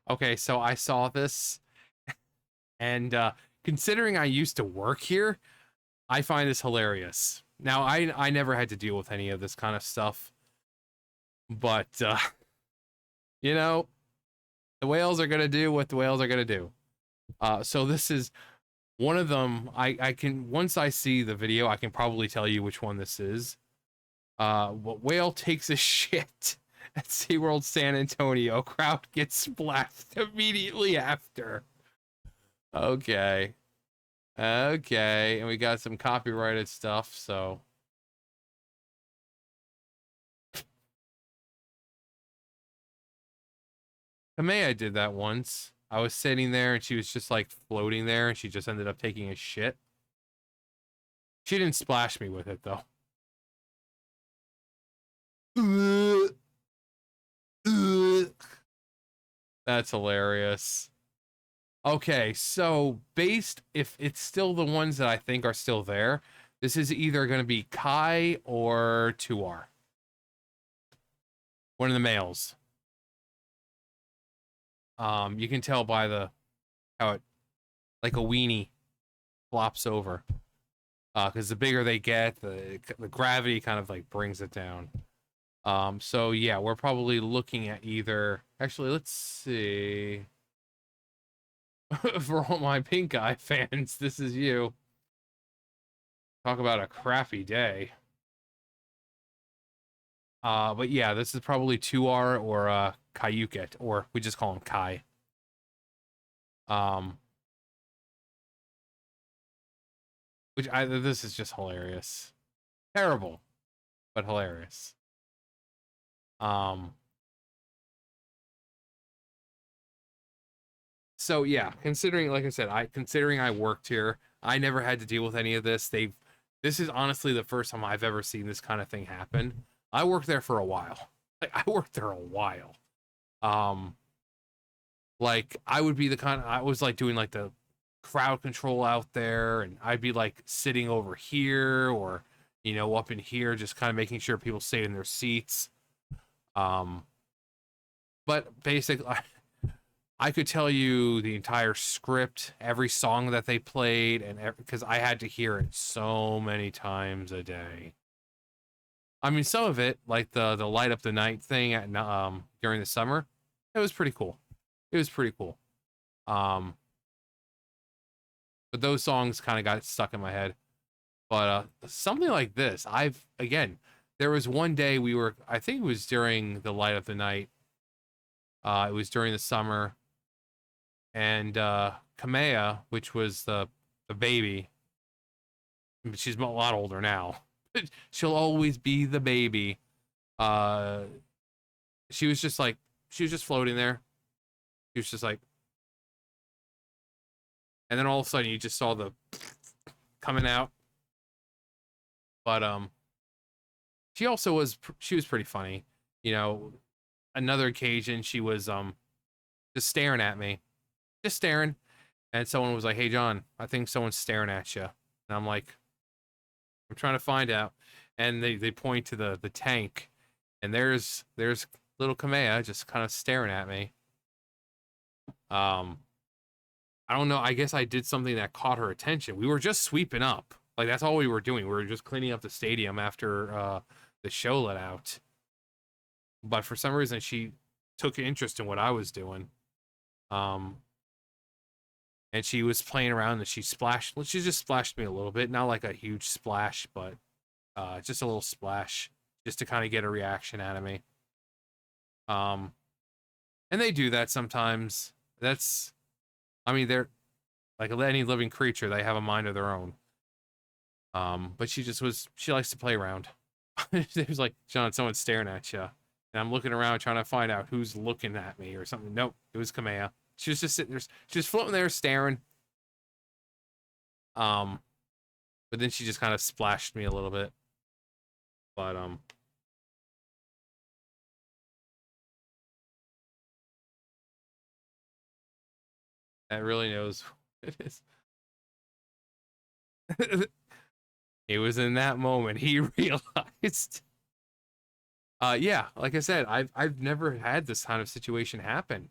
Okay, so I saw this, and considering I used to work here, I find this hilarious. Now, I never had to deal with any of this kind of stuff, but you know, the whales are gonna do what the whales are gonna do. So this is one of them. I can, once I see the video, I can probably tell you which one this is. What whale takes a shit at SeaWorld San Antonio? Crowd gets splashed immediately after. Okay. Okay, and we got some copyrighted stuff, so Kamea did that once. I was sitting there and she was just like floating there and she just ended up taking a shit. She didn't splash me with it though. That's hilarious. Okay, so based, if it's still the ones that I think are still there, this is either going to be Kai or Tuar. One of the males. You can tell by the how it, like a weenie, flops over. Because the bigger they get, the gravity kind of like brings it down. So yeah, we're probably looking at either. Actually, let's see. For all my pink eye fans, this is you. Talk about a crappy day. But yeah, this is probably Tuar or Kayuket, or we just call him Kai. Um, this is just hilarious. Terrible, but hilarious. Um, so yeah, considering, like I said, considering I worked here, I never had to deal with any of this. This is honestly the first time I've ever seen this kind of thing happen. I worked there for a while. Like, I worked there a while. Um, like I would be the kind I was like doing like the crowd control out there, and I'd be like sitting over here or up in here, just kind of making sure people stayed in their seats. Um, but basically, I could tell you the entire script, every song that they played, and because I had to hear it so many times a day. I mean, some of it, like the light up the night thing at during the summer, it was pretty cool. It was pretty cool. Um, but those songs kind of got stuck in my head. But something like this, there was one day I think it was during the light of the night. It was during the summer, and Kamea, which was the baby, she's a lot older now. She'll always be the baby. Uh, she was just like, she was just floating there. She was just like, and then all of a sudden you just saw the coming out. But she was pretty funny. You know, another occasion she was just staring at me, just staring, and someone was like, "Hey John, I think someone's staring at you," and I'm like, "I'm trying to find out," and they point to the tank, and there's little Kamea just kind of staring at me. Um, I don't know. I guess I did something that caught her attention. We were just sweeping up. Like that's all we were doing. We were just cleaning up the stadium after the show let out. But for some reason, she took interest in what I was doing. Um, and she was playing around and she splashed. Well, she just splashed me a little bit, not like a huge splash, but just a little splash, just to kind of get a reaction out of me. Um, and they do that sometimes. I mean, they're like any living creature. They have a mind of their own. But she likes to play around. It was like, John, someone's staring at you. And I'm looking around trying to find out who's looking at me or something. Nope, it was Kamea. She was just sitting there. She was floating there staring. Um, but then she just kind of splashed me a little bit. But that really knows what it is. It was in that moment he realized. Yeah, like I said, I've never had this kind of situation happen.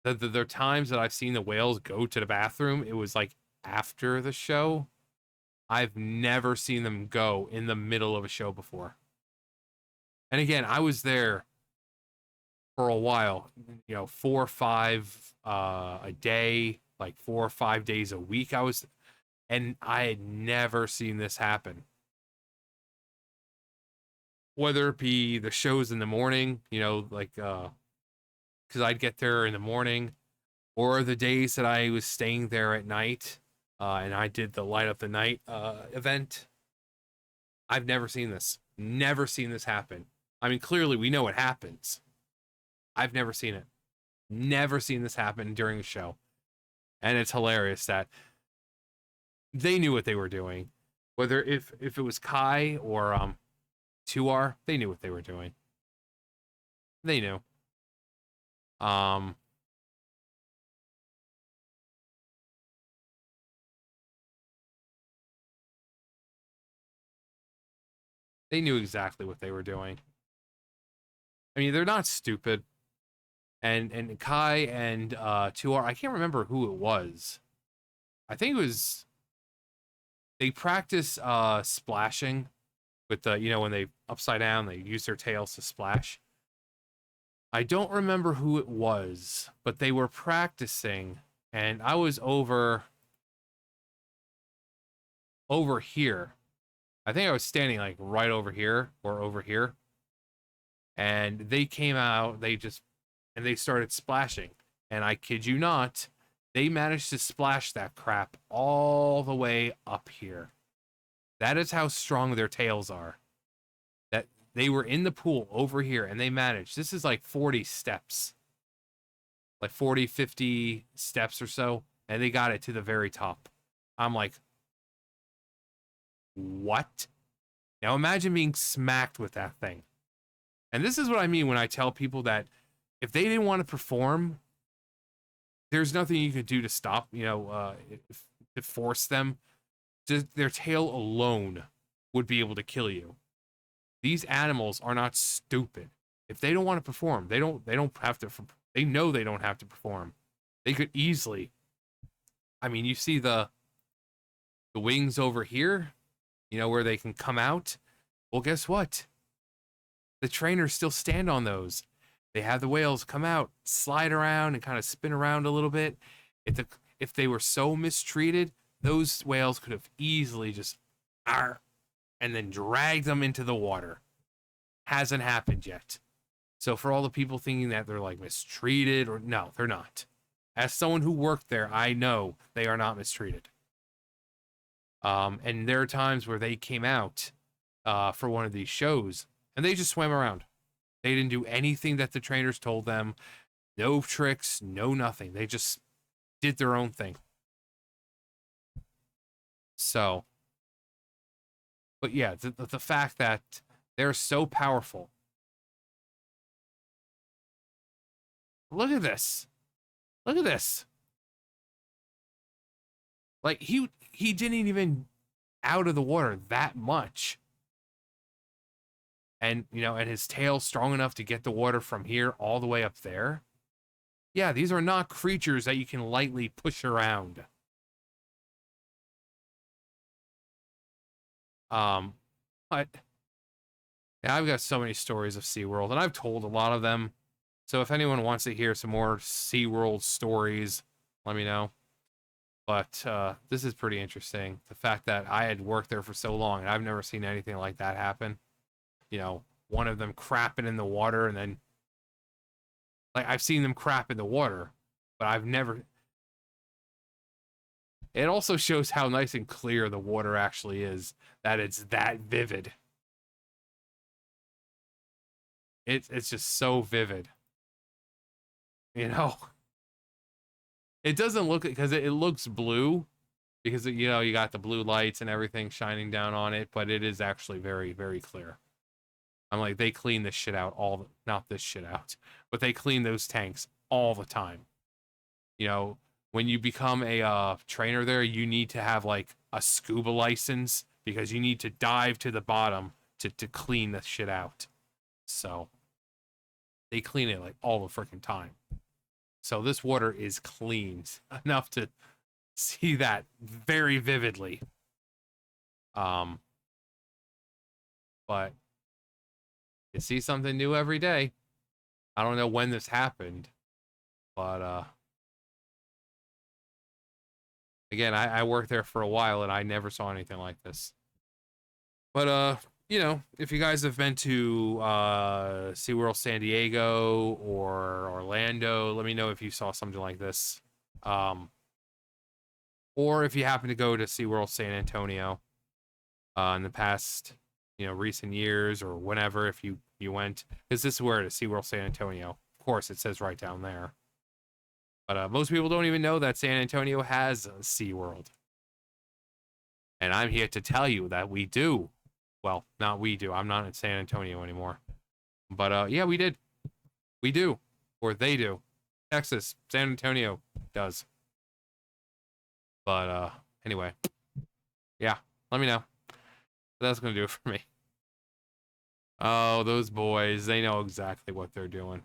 There are times that I've seen the whales go to the bathroom. It was like after the show. I've never seen them go in the middle of a show before. And again, I was there for a while, 4 or 5 a day, like 4 or 5 days a week. And I had never seen this happen. Whether it be the shows in the morning, like because I'd get there in the morning, or the days that I was staying there at night, and I did the light up the night event. I've never seen this. Never seen this happen. I mean, clearly we know it happens. I've never seen it. Never seen this happen during a show. And it's hilarious that they knew what they were doing. Whether if it was Kai or 2R, they knew what they were doing. They knew. They knew exactly what they were doing. I mean, they're not stupid. And Kai and 2R, I can't remember who it was. I think it was they practice splashing with the, when they upside down, they use their tails to splash. I don't remember who it was, but they were practicing, and I was over here. I think I was standing like right over here or over here. And they came out, and they started splashing. And I kid you not, they managed to splash that crap all the way up here. That is how strong their tails are. That they were in the pool over here and they managed. This is like 40 steps. Like 40, 50 steps or so. And they got it to the very top. I'm like, what? Now imagine being smacked with that thing. And this is what I mean when I tell people that if they didn't want to perform, there's nothing you could do to stop, to force them. Just their tail alone would be able to kill you. These animals are not stupid. If they don't want to perform, they don't have to. They know they don't have to perform. They could easily. I mean, you see the wings over here, where they can come out. Well, guess what? The trainers still stand on those. They have the whales come out, slide around, and kind of spin around a little bit. If they were so mistreated, those whales could have easily just and then dragged them into the water. Hasn't happened yet. So for all the people thinking that they're like mistreated, or no, they're not. As someone who worked there, I know they are not mistreated. And there are times where they came out for one of these shows and they just swam around. They didn't do anything that the trainers told them. No tricks, no nothing. They just did their own thing. So, but yeah, the fact that they're so powerful. Look at this. Look at this. Like he didn't even out of the water that much. And, and his tail strong enough to get the water from here all the way up there. Yeah, these are not creatures that you can lightly push around. But yeah, I've got so many stories of SeaWorld, and I've told a lot of them. So if anyone wants to hear some more SeaWorld stories, let me know. But this is pretty interesting. The fact that I had worked there for so long, and I've never seen anything like that happen. One of them crapping in the water, and then like I've seen them crap in the water, but I've never. It also shows how nice and clear the water actually is, that it's that vivid. It's just so vivid. It doesn't look, because it looks blue because you got the blue lights and everything shining down on it, but it is actually very, very clear. I'm like, they clean this shit out not this shit out, but they clean those tanks all the time. When you become a trainer there, you need to have like a scuba license because you need to dive to the bottom to clean the shit out. So they clean it like all the freaking time. So this water is clean enough to see that very vividly. But you see something new every day. I don't know when this happened, but again, I worked there for a while and I never saw anything like this. But you know, if you guys have been to SeaWorld San Diego or Orlando, let me know if you saw something like this. Or if you happen to go to SeaWorld San Antonio in the past, you know, recent years or whenever, if you went, because this is where it is, SeaWorld San Antonio. Of course, it says right down there. But most people don't even know that San Antonio has a SeaWorld. And I'm here to tell you that we do. Well, not we do. I'm not in San Antonio anymore. But yeah, we did. We do. Or they do. Texas, San Antonio does. But anyway. Yeah, let me know. That's going to do it for me. Oh, those boys, they know exactly what they're doing.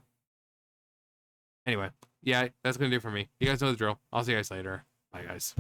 Anyway, yeah, that's going to do it for me. You guys know the drill. I'll see you guys later. Bye, guys.